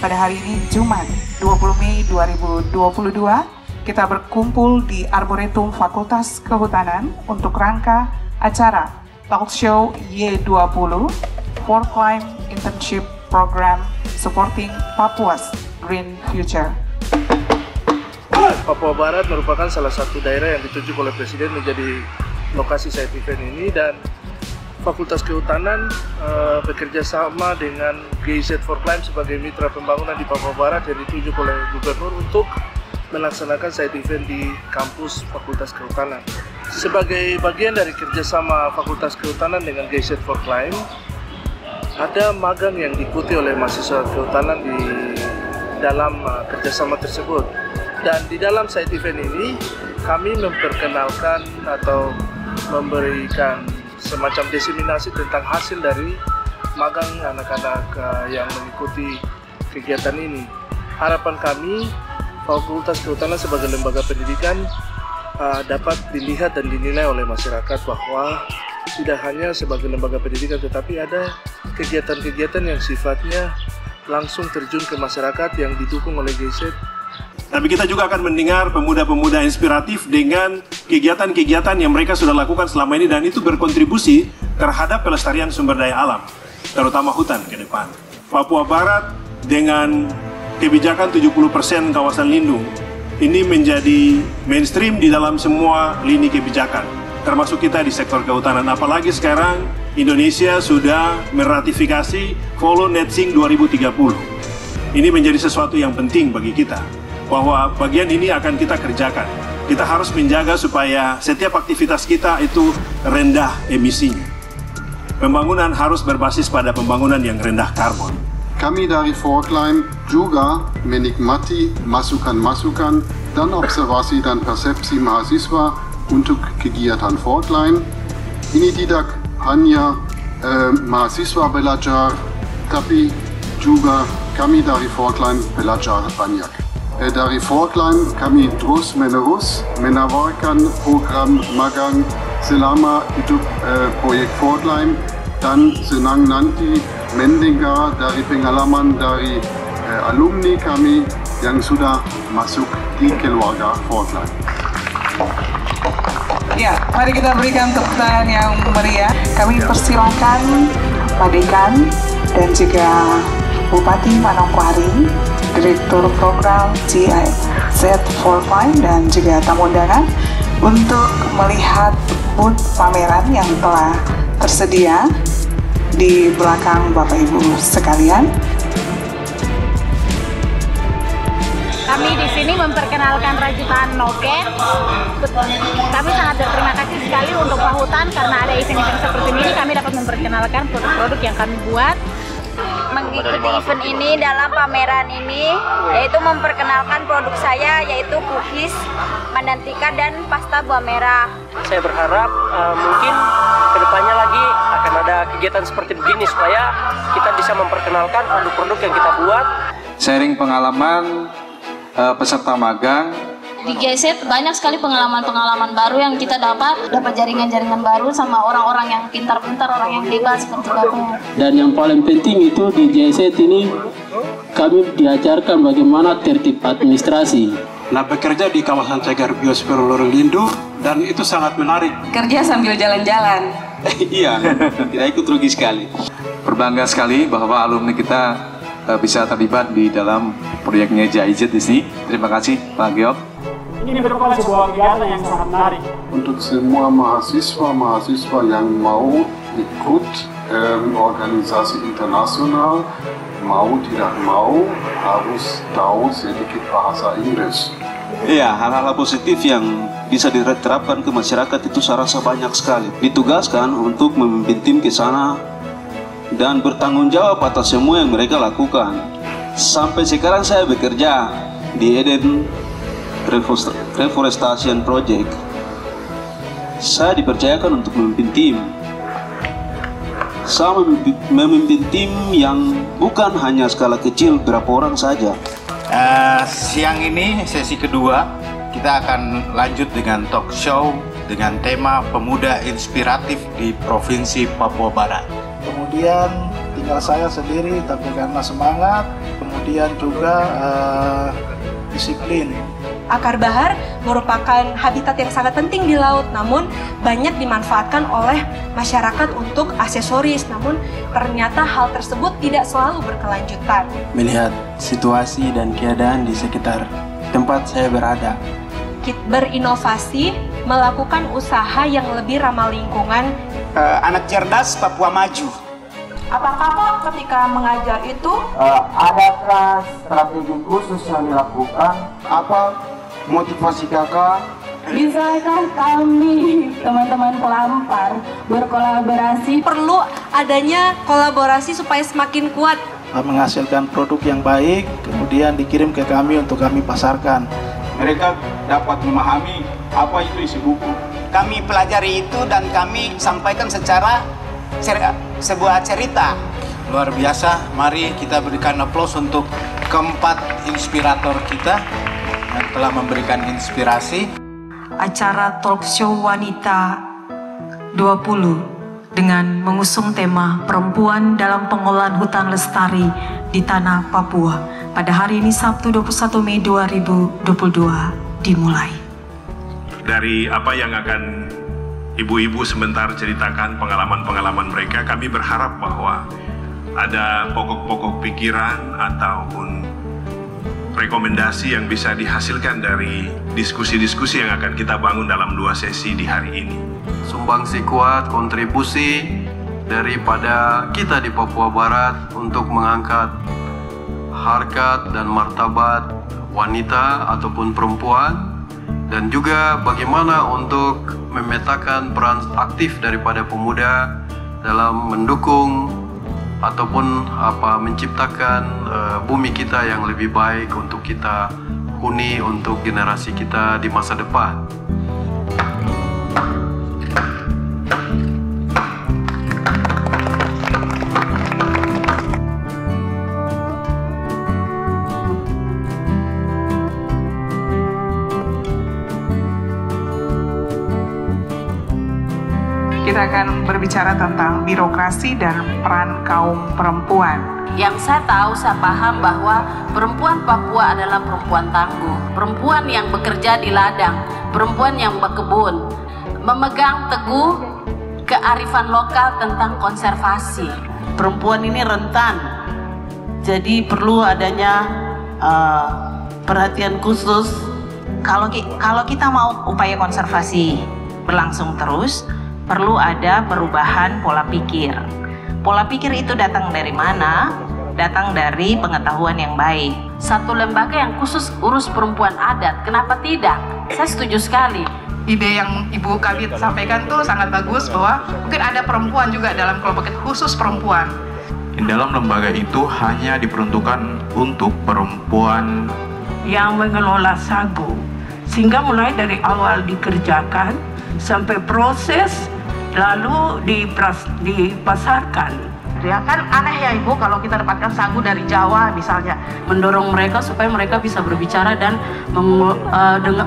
pada hari ini Jumat 20 Mei 2022 kita berkumpul di Arboretum Fakultas Kehutanan untuk rangka acara Talk Show Y20 Forklind Internship Program Supporting Papua's Green Future. Papua Barat merupakan salah satu daerah yang ditunjuk oleh Presiden menjadi lokasi side event ini, dan Fakultas Kehutanan bekerja sama dengan GIZ Forklind sebagai mitra pembangunan di Papua Barat yang ditunjuk oleh Gubernur untuk melaksanakan side event di kampus Fakultas Kehutanan. Sebagai bagian dari kerjasama Fakultas Kehutanan dengan GIZ Forklind, ada magang yang diikuti oleh mahasiswa kehutanan di dalam kerjasama tersebut. Dan di dalam side event ini, kami memperkenalkan atau memberikan semacam diseminasi tentang hasil dari magang anak-anak yang mengikuti kegiatan ini. Harapan kami, Fakultas Kehutanan sebagai lembaga pendidikan dapat dilihat dan dinilai oleh masyarakat bahwa tidak hanya sebagai lembaga pendidikan, tetapi ada kegiatan-kegiatan yang sifatnya langsung terjun ke masyarakat yang didukung oleh GIZ. Tapi kita juga akan mendengar pemuda-pemuda inspiratif dengan kegiatan-kegiatan yang mereka sudah lakukan selama ini, dan itu berkontribusi terhadap pelestarian sumber daya alam, terutama hutan ke depan. Papua Barat dengan kebijakan 70% kawasan lindung, ini menjadi mainstream di dalam semua lini kebijakan, termasuk kita di sektor kehutanan. Apalagi sekarang Indonesia sudah meratifikasi Follow Net Sink 2030. Ini menjadi sesuatu yang penting bagi kita, bahwa bagian ini akan kita kerjakan. Kita harus menjaga supaya setiap aktivitas kita itu rendah emisinya. Pembangunan harus berbasis pada pembangunan yang rendah karbon. Kami dari Forklind juga menikmati masukan-masukan dan observasi dan persepsi mahasiswa untuk kegiatan Forklind. Ini tidak hanya mahasiswa belajar, tapi juga kami dari Forklind belajar banyak. Dari Forklind kami terus-menerus menawarkan program magang selama hidup proyek Forklind, dan senang nanti mendengar dari pengalaman dari alumni kami yang sudah masuk di keluarga Forklind. Ya, mari kita berikan tepuk tangan yang meriah. Kami persilakan Pak Dekan dan juga Bupati Manokwari, Direktur Program GIZ Forklind, dan juga tamu undangan untuk melihat booth pameran yang telah tersedia di belakang Bapak Ibu sekalian. Kami di sini memperkenalkan rajutan noken. Kami sangat berterima kasih sekali untuk Pak Hutan karena ada event-event seperti ini. Kami dapat memperkenalkan produk-produk yang kami buat. Mengikuti event ini dalam pameran ini, yaitu memperkenalkan produk saya, yaitu cookies Mandantika dan pasta buah merah. Saya berharap mungkin kedepannya lagi akan ada kegiatan seperti begini supaya kita bisa memperkenalkan produk-produk yang kita buat. Sharing pengalaman peserta magang. Di GIZ banyak sekali pengalaman-pengalaman baru yang kita dapat jaringan-jaringan baru sama orang-orang yang pintar-pintar, orang yang hebat seperti Bapak. Dan yang paling penting itu di GIZ ini kami diajarkan bagaimana tertib administrasi. Nah, bekerja di kawasan cagar biosfer lorong lindung, dan itu sangat menarik. Kerja sambil jalan-jalan. Iya, kita ikut rugi sekali. Berbangga sekali bahwa alumni kita bisa terlibat di dalam proyeknya GIZ di sini. Terima kasih Pak Geok. Ini merupakan sebuah kegiatan yang sangat menarik. Untuk semua mahasiswa yang mau ikut organisasi internasional, mau tidak mau harus tahu sedikit bahasa Inggris. Iya, hal-hal positif yang bisa diterapkan ke masyarakat itu saya rasa banyak sekali. Ditugaskan untuk memimpin tim ke sana dan bertanggung jawab atas semua yang mereka lakukan. Sampai sekarang saya bekerja di Eden Reforestation Project. Saya dipercayakan untuk memimpin tim. Saya memimpin tim yang bukan hanya skala kecil berapa orang saja. Siang ini sesi kedua, kita akan lanjut dengan talk show dengan tema Pemuda Inspiratif di Provinsi Papua Barat. Kemudian tinggal saya sendiri, tapi karena semangat, kemudian juga disiplin. Akar bahar merupakan habitat yang sangat penting di laut, namun banyak dimanfaatkan oleh masyarakat untuk aksesoris. Namun ternyata hal tersebut tidak selalu berkelanjutan. Melihat situasi dan keadaan di sekitar tempat saya berada, berinovasi, melakukan usaha yang lebih ramah lingkungan. Anak cerdas Papua maju. Apakah Pak ketika mengajar itu adakah strategi khusus yang dilakukan? Apa motivasi kakak? Bisakah kami teman-teman pelampar berkolaborasi? Perlu adanya kolaborasi supaya semakin kuat. Menghasilkan produk yang baik, kemudian dikirim ke kami untuk kami pasarkan. Mereka dapat memahami apa itu isi buku. Kami pelajari itu dan kami sampaikan secara sebuah cerita. Luar biasa, mari kita berikan aplaus untuk keempat inspirator kita yang telah memberikan inspirasi. Acara talk show wanita 20 dengan mengusung tema perempuan dalam pengolahan hutan lestari di tanah Papua pada hari ini Sabtu 21 Mei 2022 dimulai. Dari apa yang akan ibu-ibu sebentar ceritakan pengalaman-pengalaman mereka, kami berharap bahwa ada pokok-pokok pikiran ataupun rekomendasi yang bisa dihasilkan dari diskusi-diskusi yang akan kita bangun dalam 2 sesi di hari ini. Sumbangsi kuat, kontribusi daripada kita di Papua Barat untuk mengangkat harkat dan martabat wanita ataupun perempuan, dan juga bagaimana untuk memetakan peran aktif daripada pemuda dalam mendukung ataupun menciptakan bumi kita yang lebih baik untuk kita huni untuk generasi kita di masa depan. Kita akan berbicara tentang birokrasi dan peran kaum perempuan. Yang saya tahu, saya paham bahwa perempuan Papua adalah perempuan tangguh, perempuan yang bekerja di ladang, perempuan yang berkebun, memegang teguh kearifan lokal tentang konservasi. Perempuan ini rentan, jadi perlu adanya perhatian khusus. Kalau kita mau upaya konservasi berlangsung terus, perlu ada perubahan pola pikir. Pola pikir itu datang dari mana? Datang dari pengetahuan yang baik. Satu lembaga yang khusus urus perempuan adat, kenapa tidak? Saya setuju sekali. Ide yang Ibu Kabit sampaikan tuh sangat bagus, bahwa mungkin ada perempuan juga dalam kelompok khusus perempuan. Dalam lembaga itu hanya diperuntukkan untuk perempuan yang mengelola sagu, sehingga mulai dari awal dikerjakan sampai proses lalu dipasarkan. Ya kan aneh ya Ibu kalau kita dapatkan sagu dari Jawa misalnya. Mendorong mereka supaya mereka bisa berbicara dan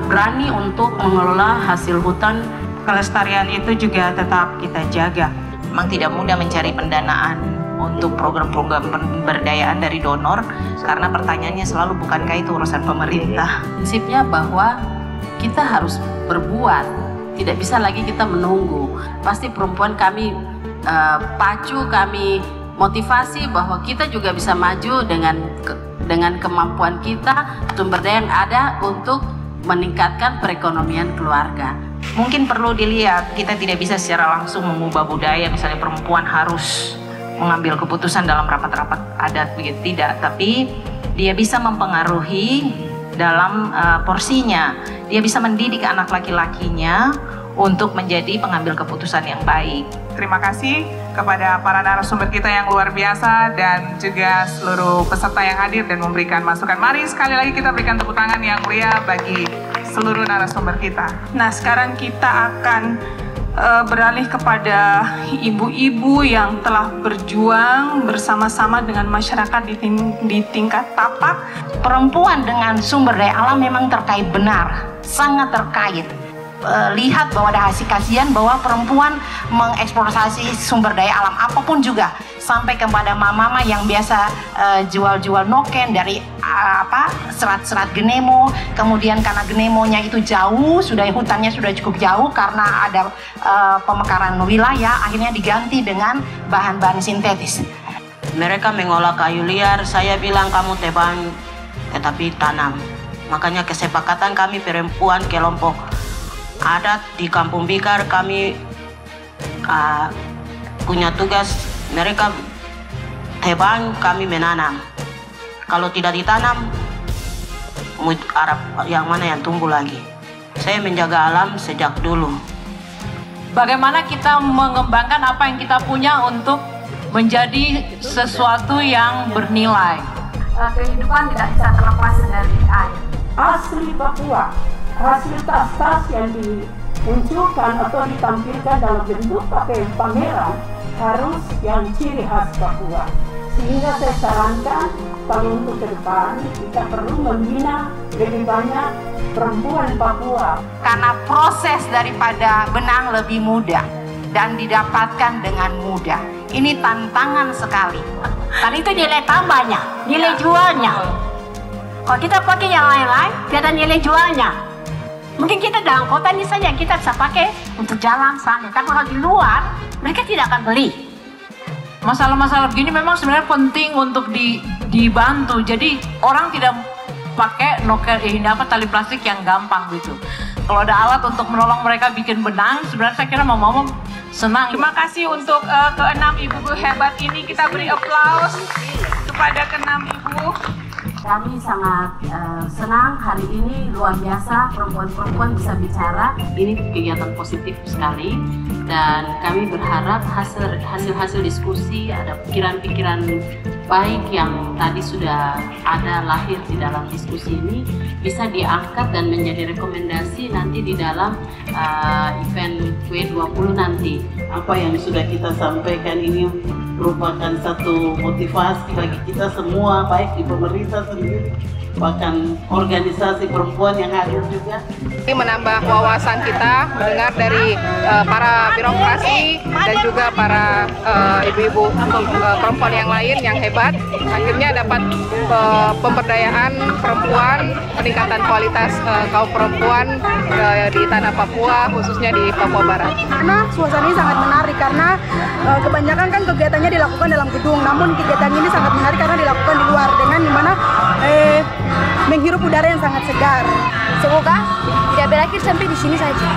berani untuk mengelola hasil hutan. Kelestarian itu juga tetap kita jaga. Memang tidak mudah mencari pendanaan untuk program-program pemberdayaan dari donor, karena pertanyaannya selalu bukankah itu urusan pemerintah. Prinsipnya bahwa kita harus berbuat. Tidak bisa lagi kita menunggu. Pasti perempuan kami pacu, kami motivasi bahwa kita juga bisa maju dengan kemampuan kita, sumber daya yang ada untuk meningkatkan perekonomian keluarga. Mungkin perlu dilihat, kita tidak bisa secara langsung mengubah budaya, misalnya perempuan harus mengambil keputusan dalam rapat-rapat adat, begitu tidak. Tapi dia bisa mempengaruhi dalam porsinya. Dia bisa mendidik anak laki-lakinya untuk menjadi pengambil keputusan yang baik. Terima kasih kepada para narasumber kita yang luar biasa dan juga seluruh peserta yang hadir dan memberikan masukan. Mari sekali lagi kita berikan tepuk tangan yang meriah bagi seluruh narasumber kita. Nah, sekarang kita akan beralih kepada ibu-ibu yang telah berjuang bersama-sama dengan masyarakat di tingkat tapak. Perempuan dengan sumber daya alam memang terkait benar, sangat terkait. lihat bahwa ada hasil kajian bahwa perempuan mengeksplorasi sumber daya alam apapun juga, sampai kepada mama-mama yang biasa jual-jual noken dari serat-serat genemo, kemudian karena genemonya itu jauh, hutannya sudah cukup jauh karena ada pemekaran wilayah, akhirnya diganti dengan bahan-bahan sintetis. Mereka mengolah kayu liar, saya bilang kamu tebang tetapi tanam. Makanya kesepakatan kami perempuan kelompok adat di Kampung Bikar, kami punya tugas, mereka tebang, kami menanam. Kalau tidak ditanam, yang mana yang tumbuh lagi. Saya menjaga alam sejak dulu. Bagaimana kita mengembangkan apa yang kita punya untuk menjadi sesuatu yang bernilai. Kehidupan tidak bisa terlepas dari air. Asli Papua, hasil tas-tas yang dimunculkan atau ditampilkan dalam bentuk pameran harus yang ciri khas Papua. Sehingga saya sarankan kalau untuk ke depan kita perlu membina lebih banyak perempuan Papua. Karena proses daripada benang lebih mudah dan didapatkan dengan mudah. Ini tantangan sekali. Kan itu nilai tambahnya, nilai jualnya. Kalau kita pakai yang lain-lain, tidak ada nilai jualnya. Mungkin kita dalam kota ini saja kita bisa pakai untuk jalan sana. Kan kalau di luar, mereka tidak akan beli. Masalah-masalah begini memang sebenarnya penting untuk dibantu. Jadi orang tidak pakai tali plastik yang gampang gitu. Kalau ada alat untuk menolong mereka bikin benang, sebenarnya saya kira mama senang. Terima kasih untuk keenam ibu-ibu hebat ini. Kita beri aplaus kepada keenam ibu. Kami sangat senang hari ini, luar biasa perempuan-perempuan bisa bicara. Ini kegiatan positif sekali dan kami berharap hasil-hasil diskusi, ada pikiran-pikiran baik yang tadi sudah ada lahir di dalam diskusi ini bisa diangkat dan menjadi rekomendasi nanti di dalam event Q20 nanti. Apa yang sudah kita sampaikan ini merupakan satu motivasi bagi kita semua, baik di pemerintah sendiri, bahkan organisasi perempuan yang hadir juga. Ini menambah wawasan kita, mendengar dari para birokrasi dan juga para ibu-ibu perempuan yang lain yang hebat. Akhirnya dapat pemberdayaan perempuan, peningkatan kualitas kaum perempuan di tanah Papua, khususnya di Papua Barat. Karena suasana ini sangat menarik karena kebanyakan kan kegiatannya dilakukan dalam gedung, namun kegiatan ini sangat menarik karena dilakukan di luar dengan dimana menghirup udara yang sangat segar. Semoga tidak berakhir sampai di sini saja.